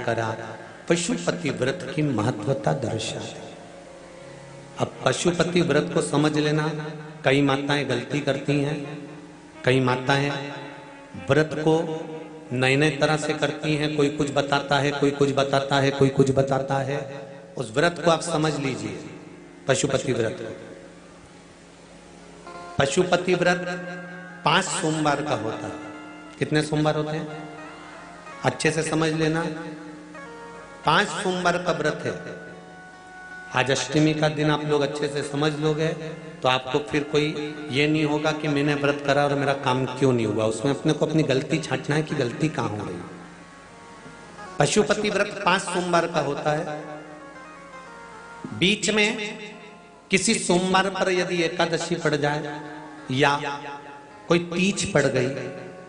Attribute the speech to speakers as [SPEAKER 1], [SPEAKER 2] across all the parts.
[SPEAKER 1] करा पशुपति व्रत की महत्वता दर्शा। अब पशुपति व्रत को समझ लेना। कई माताएं गलती करती हैं, कई माताएं व्रत को नए नए तरह से करती हैं। कोई कुछ बताता है, कोई कुछ बताता है, कोई कुछ बताता है। उस व्रत को आप समझ लीजिए, पशुपति व्रत। पशुपति व्रत 5 सोमवार का होता है। कितने सोमवार होते हैं अच्छे से समझ लेना। 5 सोमवार का व्रत है। आज अष्टमी का दिन आप लोग अच्छे से समझ लोगे तो आपको फिर कोई ये नहीं होगा कि मैंने व्रत करा और मेरा काम क्यों नहीं हुआ। उसमें अपने को अपनी गलती छांटना है कि गलती कहां हो गई। पशुपति व्रत 5 सोमवार का होता है। बीच में किसी सोमवार पर यदि एकादशी पड़ जाए या कोई तीज पड़ गई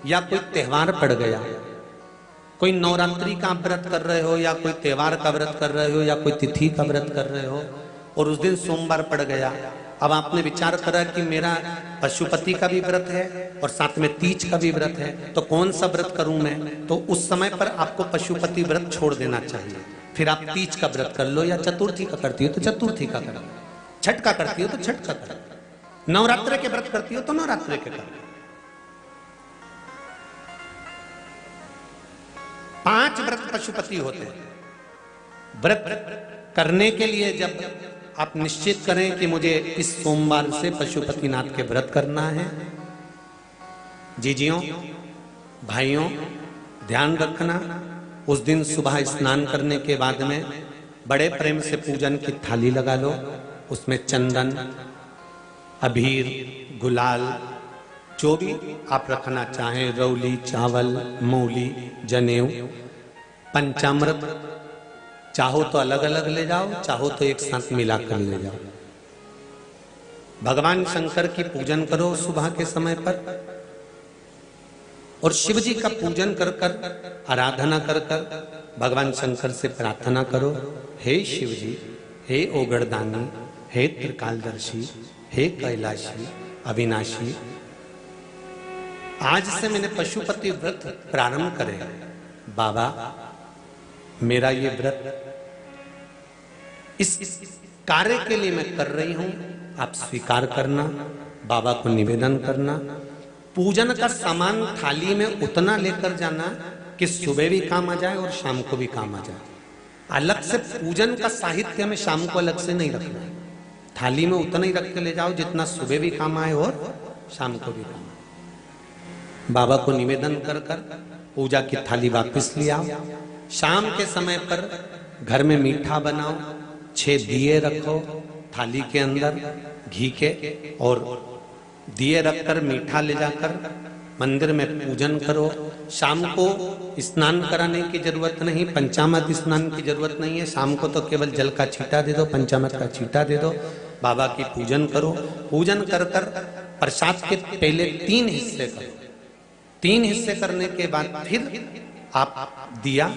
[SPEAKER 1] या कोई त्योहार पड़ गया, कोई नवरात्रि का व्रत कर रहे हो या कोई त्योहार का व्रत कर रहे हो या कोई तिथि का व्रत कर रहे हो और उस दिन सोमवार पड़ गया, अब आपने विचार करा कि मेरा पशुपति का भी व्रत है और साथ में तीज का भी व्रत है, तो कौन सा व्रत करूं मैं। तो उस समय पर आपको पशुपति व्रत छोड़ देना चाहिए। फिर आप तीज का व्रत कर लो या चतुर्थी का करती हो तो चतुर्थी का करो, छठ का करती हो तो छठ का करो, नवरात्रि के व्रत करती हो तो नवरात्रि के करो। 5 व्रत पशुपति होते हैं। व्रत करने के लिए जब आप निश्चित करें कि मुझे इस सोमवार से पशुपतिनाथ के व्रत करना है, जीजियों भाइयों ध्यान रखना, उस दिन सुबह स्नान करने के बाद में बड़े प्रेम से पूजन की थाली लगा लो। उसमें चंदन, अबीर, गुलाल, जो भी आप रखना चाहें, रौली, चावल, मूली, जनेऊ, पंचामृत, चाहो तो अलग अलग ले जाओ, चाहो तो एक साथ मिलाकर ले जाओ। भगवान शंकर की पूजन करो सुबह के समय पर और शिव जी का पूजन कर कर आराधना कर कर भगवान शंकर से प्रार्थना करो, हे शिव जी, हे ओगड़दानी, हे त्रिकालदर्शी, हे कैलाशी, अविनाशी, आज से मैंने पशुपति व्रत प्रारंभ करे। बाबा मेरा ये व्रत इस कार्य के लिए मैं कर रही हूं, आप स्वीकार करना। बाबा को निवेदन करना। पूजन का सामान थाली में उतना लेकर जाना कि सुबह भी काम आ जाए और शाम को भी काम आ जाए। अलग से पूजन का साहित्य में शाम को अलग से नहीं रखना है। थाली में उतना ही रख के ले जाओ जितना सुबह भी काम आए और शाम को भी काम आए। बाबा को निवेदन कर कर पूजा की थाली वापस ले आओ। शाम के समय पर घर में मीठा बनाओ, 6 दिए रखो थाली के अंदर घी के, और दिए रखकर मीठा ले जाकर मंदिर में पूजन करो। शाम को स्नान कराने की जरूरत नहीं, पंचामृत स्नान की जरूरत नहीं है। शाम को तो केवल जल का छींटा दे दो, पंचामृत का छींटा दे दो, बाबा की पूजन करो। पूजन कर कर प्रसाद के पहले 3 हिस्से करो। 3 हिस्से करने के बाद फिर आप दिया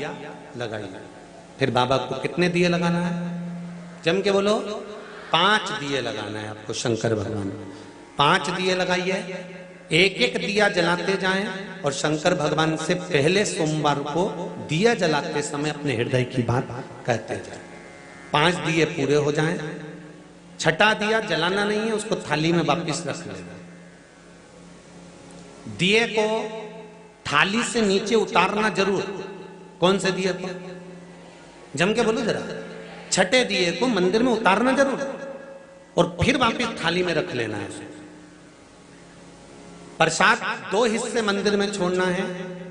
[SPEAKER 1] लगाइए। फिर बाबा को कितने दिए लगाना है? जम के बोलो, 5 दिए लगाना है आपको शंकर भगवान को। 5 दिए लगाइए, एक एक दिया जलाते जाएं और शंकर भगवान से पहले सोमवार को दिया जलाते समय अपने हृदय की बात कहते जाएं। 5 दिए पूरे हो जाएं। छठा दिया जलाना नहीं है, उसको थाली में वापस रख लेना। दिए को थाली से नीचे उतारना जरूर। कौन से दिए को? जम के बोलो जरा। छठे दिए को मंदिर में उतारना जरूर और फिर वापस थाली में रख लेना है। प्रसाद 2 हिस्से मंदिर में छोड़ना है,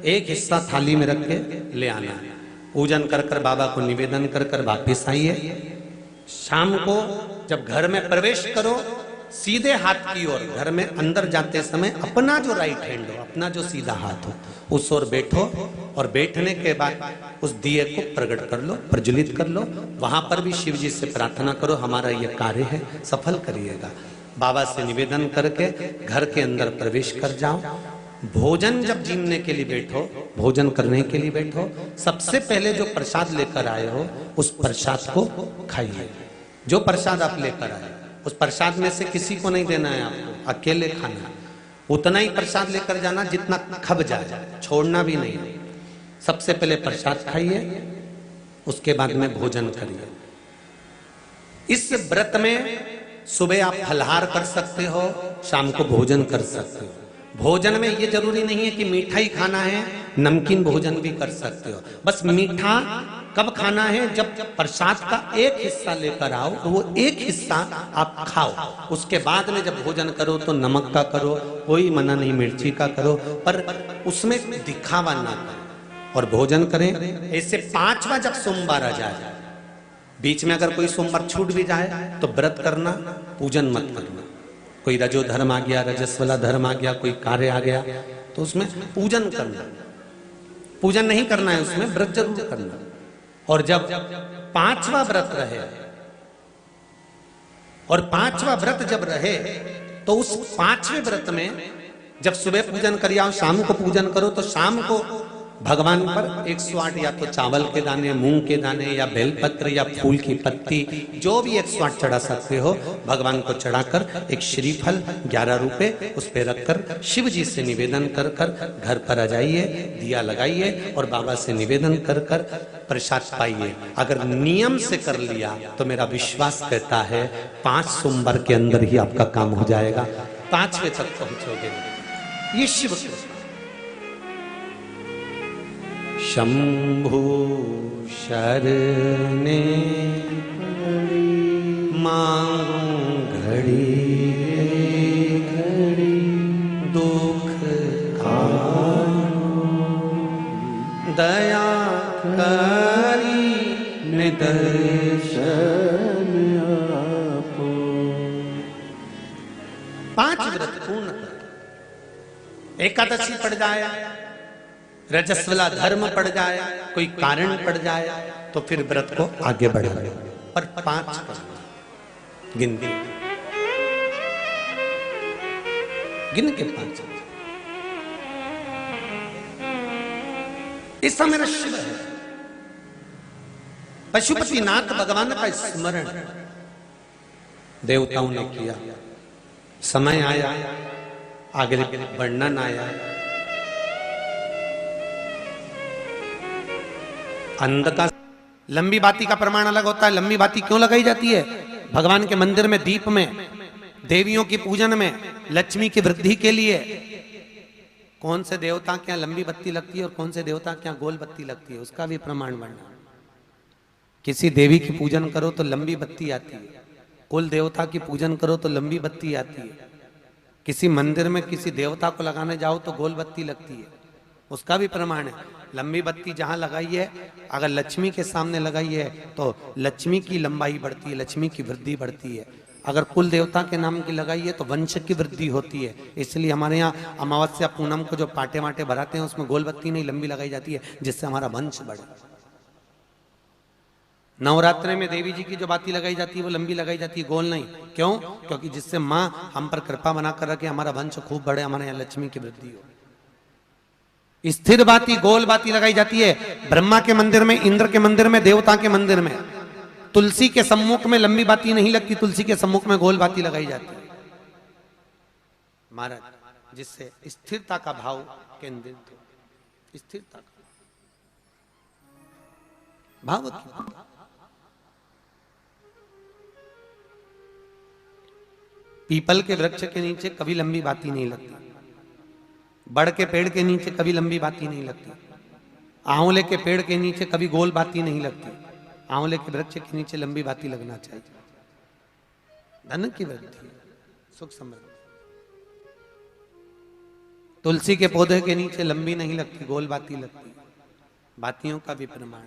[SPEAKER 1] 1 हिस्सा थाली में रख के ले आना है। पूजन कर कर बाबा को निवेदन कर कर वापिस आइए। शाम को जब घर में प्रवेश करो, सीधे हाथ की ओर घर में अंदर जाते समय अपना जो राइट हैंड हो, अपना जो सीधा हाथ हो, उस ओर बैठो और बैठने के बाद उस दिए को प्रकट कर लो, प्रज्वलित कर लो। वहां पर भी शिव जी से प्रार्थना करो, हमारा यह कार्य है, सफल करिएगा। बाबा से निवेदन करके घर के अंदर प्रवेश कर जाओ। भोजन जब जीमने के लिए बैठो, भोजन करने के लिए बैठो, सबसे पहले जो प्रसाद लेकर आए हो उस प्रसाद को खाइए। जो प्रसाद आप लेकर आए उस प्रसाद में से किसी को नहीं देना है आपको, अकेले खाना। उतना ही प्रसाद लेकर जाना जितना खब जाए, छोड़ना भी नहीं। सबसे पहले प्रसाद खाइए, उसके बाद में भोजन करिए। इस व्रत में सुबह आप फलहार कर सकते हो, शाम को भोजन कर सकते हो। भोजन में ये जरूरी नहीं है कि मीठा ही खाना है, नमकीन भोजन भी कर सकते हो। बस मीठा कब खाना है, जब प्रसाद का एक हिस्सा लेकर आओ तो वो एक हिस्सा आप खाओ। उसके बाद में जब भोजन करो तो नमक का करो, कोई मना नहीं, मिर्ची का करो, पर उसमें दिखावा ना करो और भोजन करें। ऐसे 5वां जब सोमवार आ जाए, बीच में अगर कोई सोमवार छूट भी जाए तो व्रत करना, पूजन मत करना। कोई रजो धर्म आ गया, रजस्वला धर्म आ गया, कोई कार्य आ गया तो उसमें पूजन करना, पूजन नहीं करना है, उसमें व्रत जरूर करना। और जब 5वां व्रत रहे और 5वां व्रत जब रहे तो उस 5वें व्रत में जब सुबह पूजन करिए और शाम को पूजन करो तो शाम को भगवान पर 108 या तो चावल के दाने, मूंग के दाने या बेलपत्र या फूल की पत्ती, जो भी 108 चढ़ा सकते हो भगवान को चढ़ाकर एक श्रीफल 11 रुपए उस पे रखकर शिव जी से निवेदन कर कर घर पर आ जाइए, दिया लगाइए और बाबा से निवेदन कर कर प्रसाद पाइए। अगर नियम से कर लिया तो मेरा विश्वास कहता है 5 सोमवार के अंदर ही आपका काम हो जाएगा, 5वें तक पहुंचोगे। ये शिव शंभु शरणे मांगू घड़ी घड़ी दुख दया करी निदर्शन आपो। 5 व्रत पूर्ण कर, एकादशी पड़ जाए, रजस्वला धर्म पड़ जाए, कोई कारण पड़ जाए तो फिर व्रत को आगे बढ़ाए। पर 5 गिन के 5। ऐसा मेरा शिव है। पशुपतिनाथ भगवान का स्मरण देवताओं ने किया, समय आया, आगे वर्णन आया। अंधकार लंबी बाती का प्रमाण अलग होता है। लंबी बाती क्यों लगाई जाती है? भगवान के मंदिर में, दीप में, देवियों की पूजन में, लक्ष्मी की वृद्धि के लिए। कौन से देवता के यहाँ लंबी बत्ती लगती है और कौन से देवता के यहाँ गोल बत्ती लगती है, उसका भी प्रमाण बनना। किसी देवी की पूजन करो तो लंबी बत्ती आती है, कुल देवता की पूजन करो तो लंबी बत्ती आती है। किसी मंदिर में किसी देवता को लगाने जाओ तो गोल बत्ती लगती है, उसका भी प्रमाण है। लंबी बत्ती जहां लगाई है, अगर लक्ष्मी के सामने लगाई है तो लक्ष्मी की लंबाई बढ़ती है, लक्ष्मी की वृद्धि बढ़ती है। अगर कुल देवता के नाम की लगाई है तो वंश की वृद्धि होती है। इसलिए हमारे यहाँ अमावस्या पूनम को जो पाटे वाटे भराते हैं उसमें गोल बत्ती नहीं लंबी लगाई जाती है, जिससे हमारा वंश बढ़े। नवरात्रे में देवी जी की जो बाती लगाई जाती है वो लंबी लगाई जाती है, गोल नहीं। क्यों? क्योंकि जिससे माँ हम पर कृपा बना कर रखे, हमारा वंश खूब बढ़े, हमारे यहाँ लक्ष्मी की वृद्धि हो। स्थिर बाती, गोल बाती लगाई जाती है ब्रह्मा के मंदिर में, इंद्र के मंदिर में, देवता के मंदिर में। तुलसी के सम्मुख में लंबी बाती नहीं लगती, तुलसी के सम्मुख में गोल बाती लगाई जाती है महाराज, जिससे स्थिरता का भाव केंद्रित हो। स्थिरता का भाव। पीपल के वृक्ष के नीचे कभी लंबी बाती नहीं लगती, बड़ के पेड़ के नीचे कभी लंबी बाती नहीं लगती, आंवले के पेड़ के नीचे कभी गोल बाती नहीं लगती। आंवले के वृक्ष के नीचे लंबी बाती लगना चाहिए। धन की वृद्धि, सुख समृद्धि। तुलसी के पौधे के नीचे लंबी नहीं लगती, गोल बाती लगती। बातियों का भी प्रमाण।